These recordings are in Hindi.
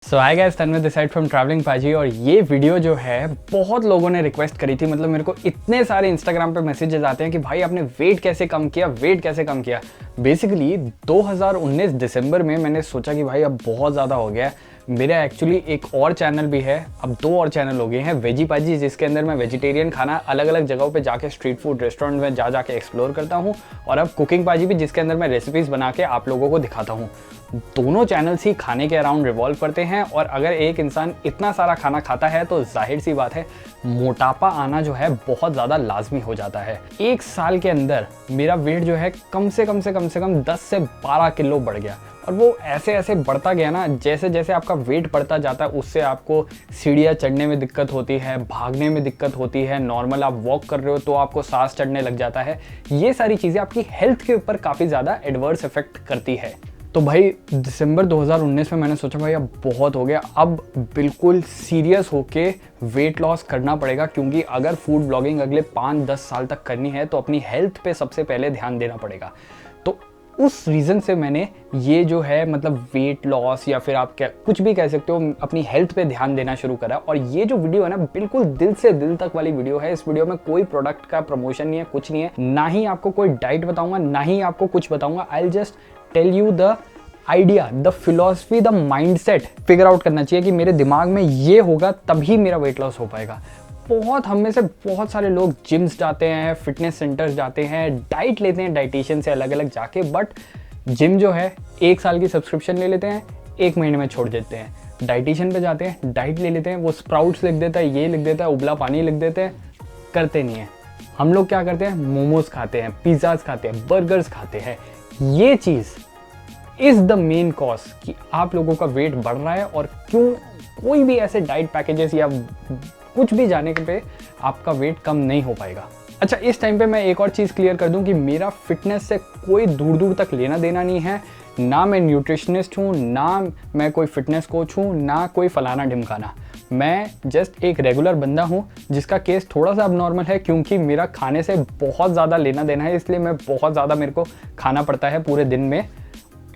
So hi guys, Tanmay this side from travelling पाजी। और ये वीडियो जो है बहुत लोगों ने रिक्वेस्ट करी थी। मतलब मेरे को इतने सारे इंस्टाग्राम पे मैसेजेस आते हैं कि भाई आपने वेट कैसे कम किया, वेट कैसे कम किया। बेसिकली 2019 दिसंबर में मैंने सोचा कि भाई अब बहुत ज़्यादा हो गया है। मेरा एक्चुअली एक और चैनल भी है, अब 2 और चैनल हो गए हैं, वेजी पाजी, जिसके अंदर मैं वेजिटेरियन खाना अलग अलग जगहों पे जाके स्ट्रीट फूड रेस्टोरेंट में जाके एक्सप्लोर करता हूँ, और अब कुकिंग पाजी भी, जिसके अंदर मैं रेसिपीज़ बना के आप लोगों को दिखाता हूँ। दोनों चैनल्स ही खाने के अराउंड रिवॉल्व करते हैं, और अगर एक इंसान इतना सारा खाना खाता है तो जाहिर सी बात है मोटापा आना जो है बहुत ज़्यादा लाजमी हो जाता है। 1 साल के अंदर मेरा वेट जो है कम से कम 10 से 12 किलो बढ़ गया। और वो ऐसे ऐसे बढ़ता गया ना, जैसे जैसे आपका वेट बढ़ता जाता है उससे आपको सीढ़ियाँ चढ़ने में दिक्कत होती है, भागने में दिक्कत होती है, नॉर्मल आप वॉक कर रहे हो तो आपको सांस चढ़ने लग जाता है। ये सारी चीज़ें आपकी हेल्थ के ऊपर काफ़ी ज़्यादा एडवर्स इफेक्ट करती है। तो भाई दिसंबर 2019 में मैंने सोचा भाई अब बहुत हो गया, अब बिल्कुल सीरियस होके वेट लॉस करना पड़ेगा, क्योंकि अगर फूड ब्लॉगिंग अगले 5-10 साल तक करनी है तो अपनी हेल्थ पे सबसे पहले ध्यान देना पड़ेगा। तो उस रीज़न से मैंने ये जो है मतलब वेट लॉस या फिर आप क्या कुछ भी कह सकते हो, अपनी हेल्थ पे ध्यान देना शुरू करा। और ये जो वीडियो है ना, बिल्कुल दिल से दिल तक वाली वीडियो है। इस वीडियो में कोई प्रोडक्ट का प्रमोशन नहीं है, कुछ नहीं है, ना ही आपको कोई डाइट बताऊंगा, ना ही आपको कुछ बताऊंगा। I will just tell you the idea, the philosophy, the mindset figure out करना चाहिए कि मेरे दिमाग में ये होगा तभी मेरा वेट लॉस हो पाएगा। हम में से बहुत सारे लोग जिम्स जाते हैं, फिटनेस सेंटर्स जाते हैं, डाइट लेते हैं डाइटिशियन से अलग अलग जाके, बट जिम जो है 1 साल की सब्सक्रिप्शन ले लेते हैं, 1 महीने में छोड़ देते हैं। डाइटिशियन पे जाते हैं, डाइट ले लेते हैं, वो स्प्राउट्स लिख देता है, ये लिख देता है, उबला पानी लिख देते हैं, करते नहीं है। हम लोग क्या करते हैं, मोमोज खाते हैं, पिज़्ज़ाज खाते हैं, बर्गर्स खाते हैं। ये चीज़ इज़ द मेन कॉज कि आप लोगों का वेट बढ़ रहा है, और क्यों कोई भी ऐसे डाइट पैकेजेस या कुछ भी जाने के पे आपका वेट कम नहीं हो पाएगा। अच्छा, इस टाइम पे मैं एक और चीज़ क्लियर कर दूं कि मेरा फिटनेस से कोई दूर दूर तक लेना देना नहीं है। ना मैं न्यूट्रिशनिस्ट हूँ, ना मैं कोई फिटनेस कोच हूँ, ना कोई फलाना ढिमकाना। मैं जस्ट एक रेगुलर बंदा हूँ जिसका केस थोड़ा सा अब नॉर्मल है, क्योंकि मेरा खाने से बहुत ज़्यादा लेना देना है, इसलिए मैं बहुत ज़्यादा मेरे को खाना पड़ता है पूरे दिन में।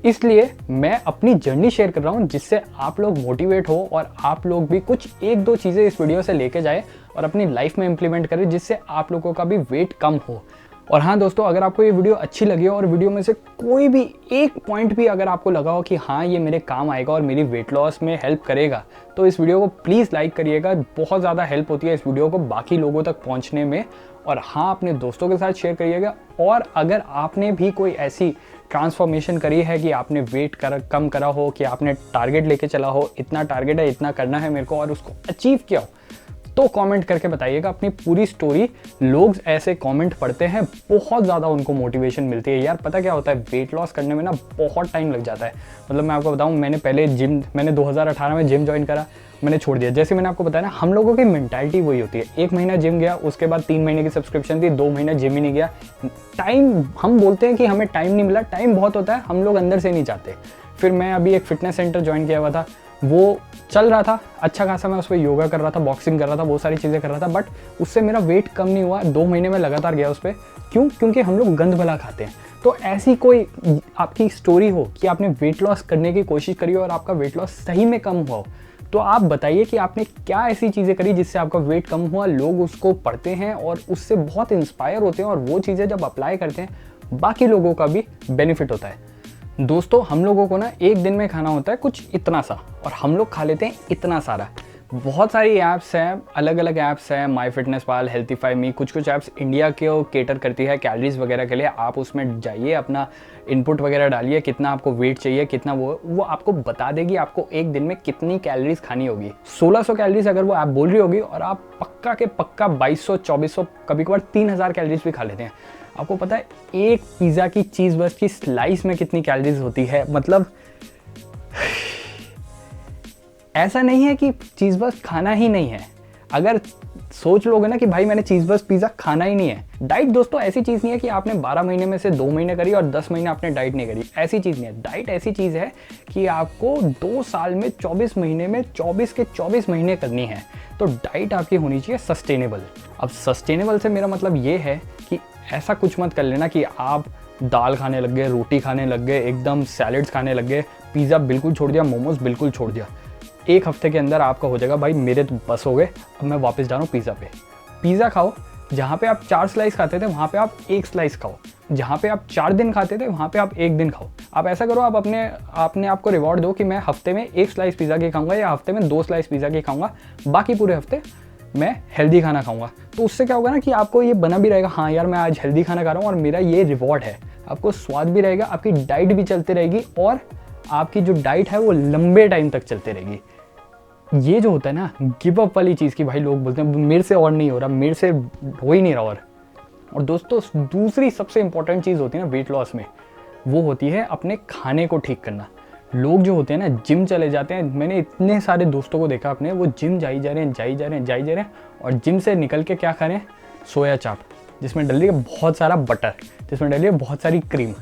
इसलिए मैं अपनी जर्नी शेयर कर रहा हूँ, जिससे आप लोग मोटिवेट हो और आप लोग भी कुछ 1-2 चीज़ें इस वीडियो से लेके जाए और अपनी लाइफ में इंप्लीमेंट करें, जिससे आप लोगों का भी वेट कम हो। और हाँ दोस्तों, अगर आपको ये वीडियो अच्छी लगी हो और वीडियो में से कोई भी एक पॉइंट भी अगर आपको लगा हो कि हाँ ये मेरे काम आएगा और मेरी वेट लॉस में हेल्प करेगा, तो इस वीडियो को प्लीज़ लाइक करिएगा। बहुत ज़्यादा हेल्प होती है इस वीडियो को बाकी लोगों तक पहुँचने में। और हाँ, अपने दोस्तों के साथ शेयर करिएगा। और अगर आपने भी कोई ऐसी ट्रांसफॉर्मेशन करी है कि आपने वेट कम करा हो, कि आपने टारगेट लेके चला हो, इतना टारगेट है, इतना करना है मेरे को, और उसको अचीव किया हो, तो कमेंट करके बताइएगा अपनी पूरी स्टोरी। लोग ऐसे कमेंट पढ़ते हैं, बहुत ज़्यादा उनको मोटिवेशन मिलती है। यार पता क्या होता है, वेट लॉस करने में ना बहुत टाइम लग जाता है। मतलब मैं आपको बताऊं, मैंने 2018 में जिम ज्वाइन करा, मैंने छोड़ दिया। जैसे मैंने आपको बताया ना, हम लोगों की मेंटालिटी वही होती है। 1 महीना जिम गया, उसके बाद 3 महीने की सब्सक्रिप्शन थी, 2 महीने जिम ही नहीं गया। टाइम, हम बोलते हैं कि हमें टाइम नहीं मिला, टाइम बहुत होता है, हम लोग अंदर से नहीं चाहते। फिर मैं अभी एक फिटनेस सेंटर ज्वाइन किया हुआ था, वो चल रहा था अच्छा खासा, मैं उस पर योगा कर रहा था, बॉक्सिंग कर रहा था, बहुत सारी चीज़ें कर रहा था, बट उससे मेरा वेट कम नहीं हुआ। 2 महीने में लगातार गया उस पर। क्यों? क्योंकि हम लोग गंद भला खाते हैं। तो ऐसी कोई आपकी स्टोरी हो कि आपने वेट लॉस करने की कोशिश करी और आपका वेट लॉस सही में कम हुआ हो, तो आप बताइए कि आपने क्या ऐसी चीज़ें करी जिससे आपका वेट कम हुआ। लोग उसको पढ़ते हैं और उससे बहुत इंस्पायर होते हैं, और वो चीज़ें जब अप्लाई करते हैं बाकी लोगों का भी बेनिफिट होता है। दोस्तों, हम लोगों को ना एक दिन में खाना होता है कुछ इतना सा, और हम लोग खा लेते हैं इतना सारा। बहुत सारी ऐप्स हैं, अलग अलग ऐप्स हैं, माई फिटनेस पाल, हेल्थीफाई मी, कुछ ऐप्स इंडिया के केटर करती है कैलोरीज वगैरह के लिए। आप उसमें जाइए, अपना इनपुट वगैरह डालिए, कितना आपको वेट चाहिए, कितना वो आपको बता देगी आपको एक दिन में कितनी कैलोरीज खानी होगी। 1600 कैलोरीज अगर वो ऐप बोल रही होगी, और आप पक्का के पक्का 2200-2400, कभी कभार 3000 कैलोरीज भी खा लेते हैं। आपको पता है एक पिज़्ज़ा की चीज़ बर्स्ट की स्लाइस में कितनी कैलोरीज होती है? मतलब ऐसा नहीं है कि चीज़ बर्स्ट खाना ही नहीं है। अगर सोच लोगे ना कि भाई मैंने चीज़ बर्स्ट पिज़्ज़ा खाना ही नहीं है। डाइट दोस्तों ऐसी चीज़ नहीं है कि आपने 12 महीने में से 2 महीने करी और 10 महीने आपने डाइट नहीं करी, ऐसी चीज़ नहीं है। डाइट ऐसी चीज़ है कि आपको 2 साल में 24 महीने में 24 के 24 महीने करनी है। तो डाइट आपकी होनी चाहिए सस्टेनेबल। अब सस्टेनेबल से मेरा मतलब ये है कि ऐसा कुछ मत कर लेना कि आप दाल खाने लग गए, रोटी खाने लग गए, एकदम सैलेड्स खाने लग गए, पिज़्ज़ा बिल्कुल छोड़ दिया, मोमोज बिल्कुल छोड़ दिया। एक हफ्ते के अंदर आपका हो जाएगा भाई मेरे तो बस हो गए, अब मैं वापस जा रहा हूँ पिज़्ज़ा पे। पिज़्ज़ा खाओ, जहाँ पे आप 4 स्लाइस खाते थे वहाँ पे आप 1 स्लाइस खाओ, जहाँ पे आप 4 दिन खाते थे वहाँ पे आप 1 दिन खाओ। आप ऐसा करो, आप अपने आप को रिवॉर्ड दो कि मैं हफ्ते में 1 स्लाइस पिज़्ज़ा की खाऊंगा या हफ्ते में 2 स्लाइस पिज़्ज़ा की खाऊंगा, बाकी पूरे हफ्ते मैं हेल्दी खाना खाऊंगा। तो उससे क्या होगा ना कि आपको ये बना भी रहेगा, हाँ यार मैं आज हेल्दी खाना खा रहा हूँ और मेरा ये रिवॉर्ड है। आपको स्वाद भी रहेगा, आपकी डाइट भी चलती रहेगी और आपकी जो डाइट है वो लंबे टाइम तक चलती रहेगी। ये जो होता है ना गिव अप वाली चीज़ की, भाई लोग बोलते हैं मेरे से और नहीं हो रहा, मेरे से हो ही नहीं रहा। और दोस्तों दूसरी सबसे इंपॉर्टेंट चीज़ होती है ना वेट लॉस में, वो होती है अपने खाने को ठीक करना। लोग जो होते हैं ना जिम चले जाते हैं, मैंने इतने सारे दोस्तों को देखा अपने, वो जिम जाई जा रहे हैं और जिम से निकल के क्या खा रहे हैं, सोया चाप, जिसमें डली है बहुत सारा बटर, जिसमें डली है बहुत सारी क्रीम।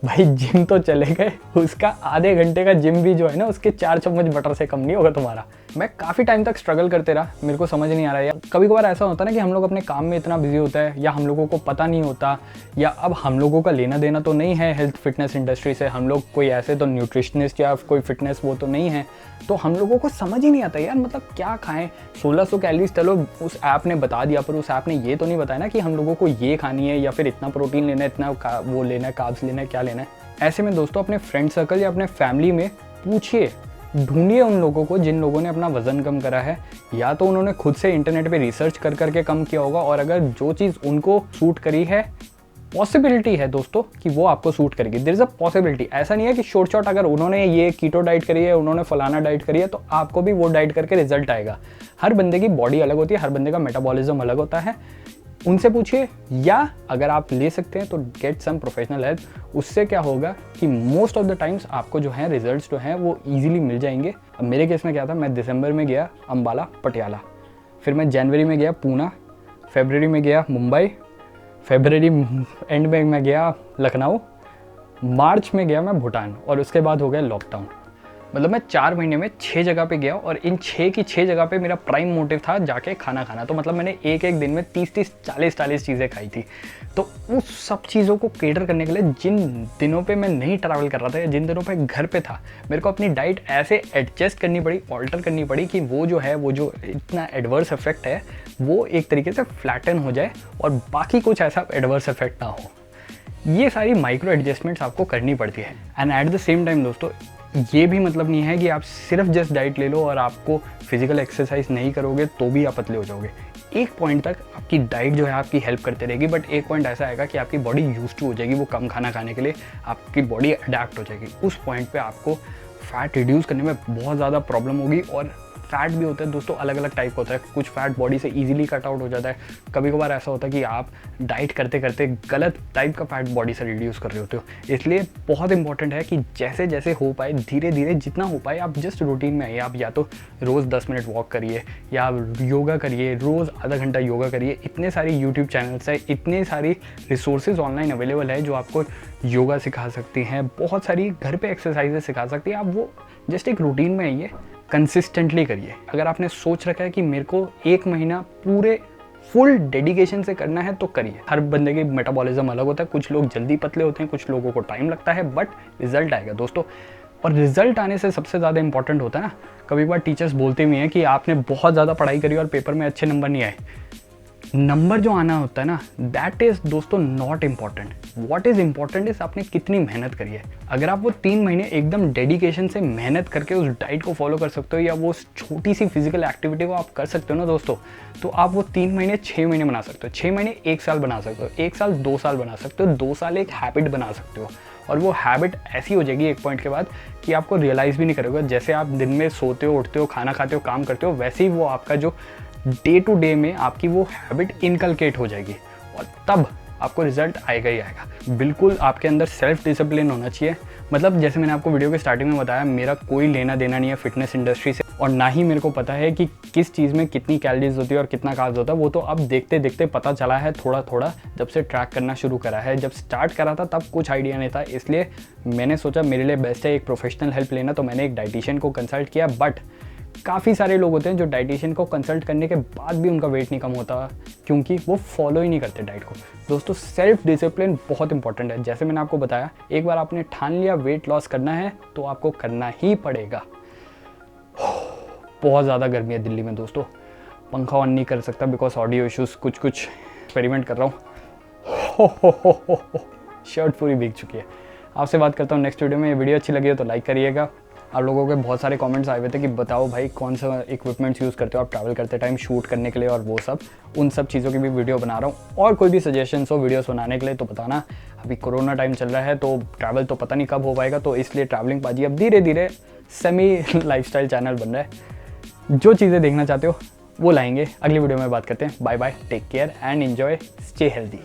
भाई जिम तो चले गए, उसका आधे घंटे का जिम भी जो है ना उसके 4 चम्मच बटर से कम नहीं होगा तुम्हारा। मैं काफ़ी टाइम तक स्ट्रगल करते रहा, मेरे को समझ नहीं आ रहा है। कभी कभार ऐसा होता है ना कि हम लोग अपने काम में इतना बिजी होता है, या हम लोगों को पता नहीं होता, या अब हम लोगों का लेना देना तो नहीं है हेल्थ फिटनेस इंडस्ट्री से, हम लोग कोई ऐसे तो न्यूट्रिशनिस्ट या कोई फिटनेस वो तो नहीं है, तो हम लोगों को समझ ही नहीं आता यार मतलब क्या खाएं। 1600 कैलोरीज चलो उस ऐप ने बता दिया, पर उस ऐप ने ये तो नहीं बताया ना कि हम लोगों को ये खानी है या फिर इतना प्रोटीन लेना है, इतना वो लेना है, कार्ब्स लेना है, क्या लेना है। ऐसे में दोस्तों अपने फ्रेंड सर्कल या अपने फैमिली में पूछिए, ढूंढिए उन लोगों को जिन लोगों ने अपना वजन कम करा है, या तो उन्होंने खुद से इंटरनेट पे रिसर्च कर करके कम किया होगा, और अगर जो चीज़ उनको सूट करी है, पॉसिबिलिटी है दोस्तों कि वो आपको सूट करेगी। देयर इज अ पॉसिबिलिटी, ऐसा नहीं है कि शॉर्ट शॉर्ट अगर उन्होंने ये कीटो डाइट करी है, उन्होंने फलाना डाइट करी है तो आपको भी वो डाइट करके रिजल्ट आएगा। हर बंदे की बॉडी अलग होती है, हर बंदे का मेटाबॉलिज्म अलग होता है, उनसे पूछिए, या अगर आप ले सकते हैं तो गेट सम प्रोफेशनल हेल्प। उससे क्या होगा कि मोस्ट ऑफ द टाइम्स आपको जो है रिजल्ट्स जो हैं वो इजीली मिल जाएंगे। अब मेरे केस में क्या था, मैं दिसंबर में गया अम्बाला पटियाला, फिर मैं जनवरी में गया पूना, फरवरी में गया मुंबई, फरवरी एंड में मैं गया लखनऊ, मार्च में गया मैं भूटान, और उसके बाद हो गया लॉकडाउन। मतलब मैं 4 महीने में 6 जगह पे गया, और इन 6 की 6 जगह पे मेरा प्राइम मोटिव था जाके खाना खाना। तो मतलब मैंने एक एक दिन में 30-30, 40-40 चीज़ें खाई थी। तो उस सब चीज़ों को केटर करने के लिए जिन दिनों पे मैं नहीं ट्रैवल कर रहा था या जिन दिनों पे घर पे था, मेरे को अपनी डाइट ऐसे एडजस्ट करनी पड़ी, ऑल्टर करनी पड़ी कि वो जो है वो जो इतना एडवर्स इफेक्ट है वो एक तरीके से फ्लैटन हो जाए और बाकी कुछ ऐसा एडवर्स इफेक्ट ना हो। ये सारी माइक्रो एडजस्टमेंट्स आपको करनी पड़ती है। And at the same time दोस्तों ये भी मतलब नहीं है कि आप सिर्फ जस्ट डाइट ले लो और आपको फिजिकल एक्सरसाइज नहीं करोगे तो भी आप पतले हो जाओगे। एक पॉइंट तक आपकी डाइट जो है आपकी हेल्प करते रहेगी, बट एक पॉइंट ऐसा आएगा कि आपकी बॉडी यूज्ड टू हो जाएगी वो कम खाना खाने के लिए, आपकी बॉडी अडेप्ट हो जाएगी। उस पॉइंट पे आपको फैट रिड्यूस करने में बहुत ज़्यादा प्रॉब्लम होगी। और फैट भी होता है दोस्तों, अलग अलग टाइप का होता है। कुछ फैट बॉडी से इजीली कट आउट हो जाता है, कभी कभार ऐसा होता है कि आप डाइट करते करते गलत टाइप का फैट बॉडी से रिड्यूस कर रहे होते हो। इसलिए बहुत इंपॉर्टेंट है कि जैसे जैसे हो पाए धीरे धीरे जितना हो पाए आप जस्ट रूटीन में आइए। आप या तो रोज़ 10 मिनट वॉक करिए, या योगा करिए, रोज़ आधा घंटा योगा करिए। इतने सारी यूट्यूब चैनल्स है, इतने सारी रिसोर्सेज ऑनलाइन अवेलेबल है जो आपको योगा सिखा सकती हैं, बहुत सारी घर पे एक्सरसाइजेस सिखा सकती हैं। आप वो जस्ट एक रूटीन में आइए, कंसिस्टेंटली करिए। अगर आपने सोच रखा है कि मेरे को 1 महीना पूरे फुल डेडिकेशन से करना है तो करिए। हर बंदे की मेटाबॉलिज्म अलग होता है, कुछ लोग जल्दी पतले होते हैं, कुछ लोगों को टाइम लगता है, बट रिजल्ट आएगा दोस्तों। और रिजल्ट आने से सबसे ज़्यादा इंपॉर्टेंट होता है ना, कभी बार टीचर्स बोलते भी हैं कि आपने बहुत ज़्यादा पढ़ाई करी और पेपर में अच्छे नंबर नहीं आए। नंबर जो आना होता है ना, दैट इज़ दोस्तों not important. What is important is आपने कितनी मेहनत करी है। अगर आप वो 3 महीने एकदम डेडिकेशन से मेहनत करके उस डाइट को फॉलो कर सकते हो, या वो छोटी सी फिजिकल एक्टिविटी को आप कर सकते हो ना दोस्तों, तो आप वो 3 महीने 6 महीने बना सकते हो, 6 महीने 1 साल बना सकते हो, 1 साल 2 साल बना सकते हो, 2 साल एक हैबिट बना सकते हो। और वो हैबिट ऐसी हो जाएगी एक पॉइंट के बाद कि आपको रियलाइज़ भी नहीं करोगे। जैसे आप दिन में सोते हो, उठते हो, खाना खाते हो, काम करते हो, वैसे ही वो आपका जो डे टू डे में आपकी वो हैबिट इनकलकेट हो जाएगी, और तब आपको रिजल्ट आएगा ही आएगा। बिल्कुल आपके अंदर सेल्फ डिसिप्लिन होना चाहिए। मतलब जैसे मैंने आपको वीडियो के स्टार्टिंग में बताया, मेरा कोई लेना देना नहीं है फिटनेस इंडस्ट्री से, और ना ही मेरे को पता है कि किस चीज़ में कितनी कैलोरीज होती है और कितना कार्ब्स होता है। वो तो अब देखते देखते पता चला है थोड़ा थोड़ा, जब से ट्रैक करना शुरू करा है। जब स्टार्ट करा था तब कुछ आइडिया नहीं था, इसलिए मैंने सोचा मेरे लिए बेस्ट है एक प्रोफेशनल हेल्प लेना, तो मैंने एक डाइटिशियन को कंसल्ट किया। बट काफ़ी सारे लोग होते हैं जो डाइटिशियन को कंसल्ट करने के बाद भी उनका वेट नहीं कम होता, क्योंकि वो फॉलो ही नहीं करते डाइट को। दोस्तों सेल्फ डिसिप्लिन बहुत इंपॉर्टेंट है। जैसे मैंने आपको बताया, एक बार आपने ठान लिया वेट लॉस करना है तो आपको करना ही पड़ेगा। बहुत ज़्यादा गर्मी है दिल्ली में दोस्तों, पंखा ऑन नहीं कर सकता बिकॉज ऑडियो इश्यूज़, कुछ एक्सपेरिमेंट कर रहा हूँ। हो शर्ट पूरी भीग चुकी है। आपसे बात करता हूँ नेक्स्ट वीडियो में। ये वीडियो अच्छी लगी हो तो लाइक करिएगा। आप लोगों के बहुत सारे कमेंट्स आए हुए थे कि बताओ भाई कौन सा इक्विपमेंट्स यूज़ करते हो आप ट्रैवल करते टाइम शूट करने के लिए, और वो सब उन सब चीज़ों की भी वीडियो बना रहा हूँ। और कोई भी सजेशंस हो वीडियोस बनाने के लिए तो बताना। अभी कोरोना टाइम चल रहा है तो ट्रैवल तो पता नहीं कब हो पाएगा, तो इसलिए ट्रैवलिंग पाजी अब धीरे धीरे सेमी लाइफस्टाइल चैनल बन रहा है। जो चीज़ें देखना चाहते हो वो लाएंगे। अगली वीडियो में बात करते हैं। Bye bye, take care and enjoy, stay healthy.